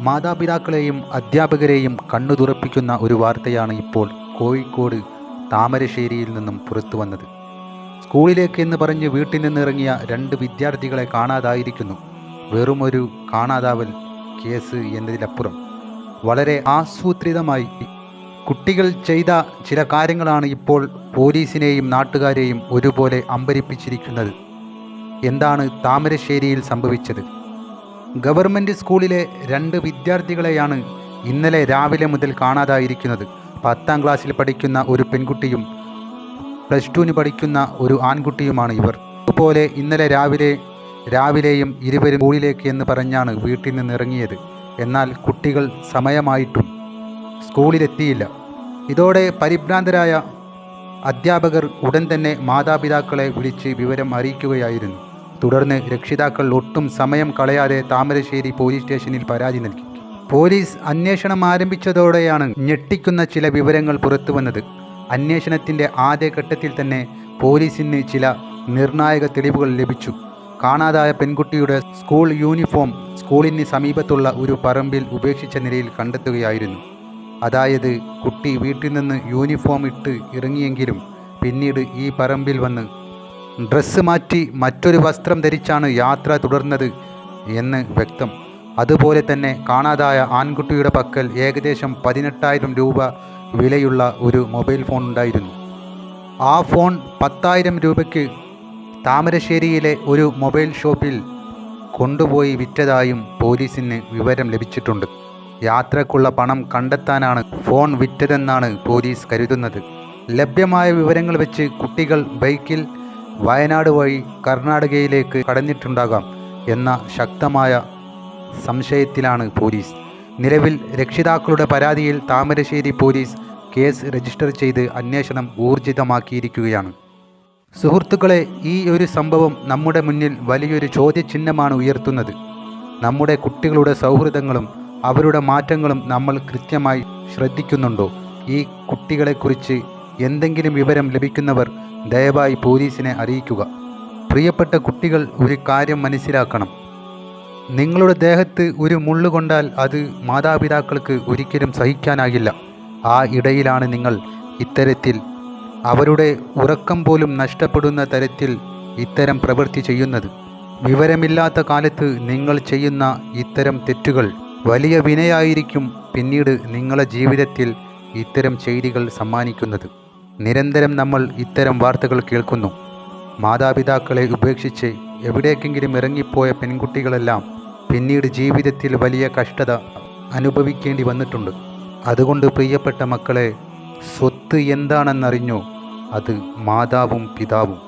മാതാപിതാക്കളെയും അധ്യാപകരെയും കണ്ണു തുറപ്പിക്കുന്ന ഒരു വാർത്തയാണ് ഇപ്പോൾ കോഴിക്കോട് താമരശ്ശേരിയിൽ നിന്നും പുറത്തു വന്നത്. സ്കൂളിലേക്ക് എന്ന് പറഞ്ഞ് വീട്ടിൽ നിന്നിറങ്ങിയ 2 വിദ്യാർത്ഥികളെ കാണാതായിരിക്കുന്നു. വെറുമൊരു കാണാതാവൽ കേസ് എന്നതിലപ്പുറം വളരെ ആസൂത്രിതമായി കുട്ടികൾ ചെയ്ത ചില കാര്യങ്ങളാണ് ഇപ്പോൾ പോലീസിനെയും നാട്ടുകാരെയും ഒരുപോലെ അമ്പരിപ്പിച്ചിരിക്കുന്നത്. എന്താണ് താമരശ്ശേരിയിൽ സംഭവിച്ചത്? ഗവൺമെൻറ് സ്കൂളിലെ 2 വിദ്യാർത്ഥികളെയാണ് ഇന്നലെ രാവിലെ മുതൽ കാണാതായിരിക്കുന്നത്. 10ാം ക്ലാസ്സിൽ പഠിക്കുന്ന ഒരു പെൺകുട്ടിയും +2 പഠിക്കുന്ന ഒരു ആൺകുട്ടിയുമാണ് ഇവർ. അതുപോലെ ഇന്നലെ രാവിലെയും ഇരുവരും സ്കൂളിലേക്ക് എന്ന് പറഞ്ഞാണ് വീട്ടിൽ നിന്ന് ഇറങ്ങിയത്. എന്നാൽ കുട്ടികൾ സമയമായിട്ടും സ്കൂളിലെത്തിയില്ല. ഇതോടെ പരിഭ്രാന്തരായ അധ്യാപകർ ഉടൻ തന്നെ മാതാപിതാക്കളെ വിളിച്ച് വിവരം അറിയിക്കുകയായിരുന്നു. തുടർന്ന് രക്ഷിതാക്കൾ ഒട്ടും സമയം കളയാതെ താമരശ്ശേരി പോലീസ് സ്റ്റേഷനിൽ പരാതി നൽകി. പോലീസ് അന്വേഷണം ആരംഭിച്ചതോടെയാണ് ഞെട്ടിക്കുന്ന ചില വിവരങ്ങൾ പുറത്തു വന്നത്. അന്വേഷണത്തിൻ്റെ ആദ്യഘട്ടത്തിൽ തന്നെ പോലീസിന് ചില നിർണായക തെളിവുകൾ ലഭിച്ചു. കാണാതായ പെൺകുട്ടിയുടെ സ്കൂൾ യൂണിഫോം സ്കൂളിന് സമീപത്തുള്ള ഒരു പറമ്പിൽ ഉപേക്ഷിച്ച നിലയിൽ കണ്ടെത്തുകയായിരുന്നു. അതായത് കുട്ടി വീട്ടിൽ നിന്ന് യൂണിഫോം ഇട്ട് ഇറങ്ങിയെങ്കിലും പിന്നീട് ഈ പറമ്പിൽ വന്ന് ഡ്രസ്സ് മാറ്റി മറ്റൊരു വസ്ത്രം ധരിച്ചാണ് യാത്ര തുടർന്നത് എന്ന് വ്യക്തം. അതുപോലെ തന്നെ കാണാതായ ആൺകുട്ടിയുടെ പക്കൽ ഏകദേശം 18,000 രൂപ വിലയുള്ള ഒരു മൊബൈൽ ഫോൺ ഉണ്ടായിരുന്നു. ആ ഫോൺ 10,000 രൂപയ്ക്ക് താമരശ്ശേരിയിലെ ഒരു മൊബൈൽ ഷോപ്പിൽ കൊണ്ടുപോയി വിറ്റതായും പോലീസിന് വിവരം ലഭിച്ചിട്ടുണ്ട്. യാത്രക്കുള്ള പണം കണ്ടെത്താനാണ് ഫോൺ വിറ്റതെന്നാണ് പോലീസ് കരുതുന്നത്. ലഭ്യമായ വിവരങ്ങൾ വെച്ച് കുട്ടികൾ ബൈക്കിൽ വയനാട് വഴി കർണാടകയിലേക്ക് കടന്നിട്ടുണ്ടാകാം എന്ന ശക്തമായ സംശയത്തിലാണ് പോലീസ്. നിലവിൽ രക്ഷിതാക്കളുടെ പരാതിയിൽ താമരശ്ശേരി പോലീസ് കേസ് രജിസ്റ്റർ ചെയ്ത് അന്വേഷണം ഊർജിതമാക്കിയിരിക്കുകയാണ്. സുഹൃത്തുക്കളെ, ഈ ഒരു സംഭവം നമ്മുടെ മുന്നിൽ വലിയൊരു ചോദ്യചിഹ്നമാണ് ഉയർത്തുന്നത്. നമ്മുടെ കുട്ടികളുടെ സൗഹൃദങ്ങളും അവരുടെ മാറ്റങ്ങളും നമ്മൾ കൃത്യമായി ശ്രദ്ധിക്കുന്നുണ്ടോ? ഈ കുട്ടികളെക്കുറിച്ച് എന്തെങ്കിലും വിവരം ലഭിക്കുന്നവർ ദയവായി പോലീസിനെ അറിയിക്കുക. പ്രിയപ്പെട്ട കുട്ടികൾ, ഒരു കാര്യം മനസ്സിലാക്കണം. നിങ്ങളുടെ ദേഹത്ത് ഒരു മുള്ളു കൊണ്ടാൽ അത് മാതാപിതാക്കൾക്ക് ഒരിക്കലും സഹിക്കാനാകില്ല. ആ ഇടയിലാണ് നിങ്ങൾ ഇത്തരത്തിൽ അവരുടെ ഉറക്കം പോലും നഷ്ടപ്പെടുന്ന തരത്തിൽ ഇത്തരം പ്രവൃത്തി ചെയ്യുന്നത്. വിവരമില്ലാത്ത കാലത്ത് നിങ്ങൾ ചെയ്യുന്ന ഇത്തരം തെറ്റുകൾ വലിയ വിനയായിരിക്കും പിന്നീട് നിങ്ങളുടെ ജീവിതത്തിൽ ഇത്തരം ചെയ്തികൾ സമ്മാനിക്കുന്നത്. നിരന്തരം നമ്മൾ ഇത്തരം വാർത്തകൾ കേൾക്കുന്നു. മാതാപിതാക്കളെ ഉപേക്ഷിച്ച് എവിടേക്കെങ്കിലും ഇറങ്ങിപ്പോയ പെൺകുട്ടികളെല്ലാം പിന്നീട് ജീവിതത്തിൽ വലിയ കഷ്ടത അനുഭവിക്കേണ്ടി വന്നിട്ടുണ്ട്. അതുകൊണ്ട് പ്രിയപ്പെട്ട മക്കളെ, സ്വത്ത് എന്താണെന്നറിഞ്ഞോ? അത് മാതാവും പിതാവും.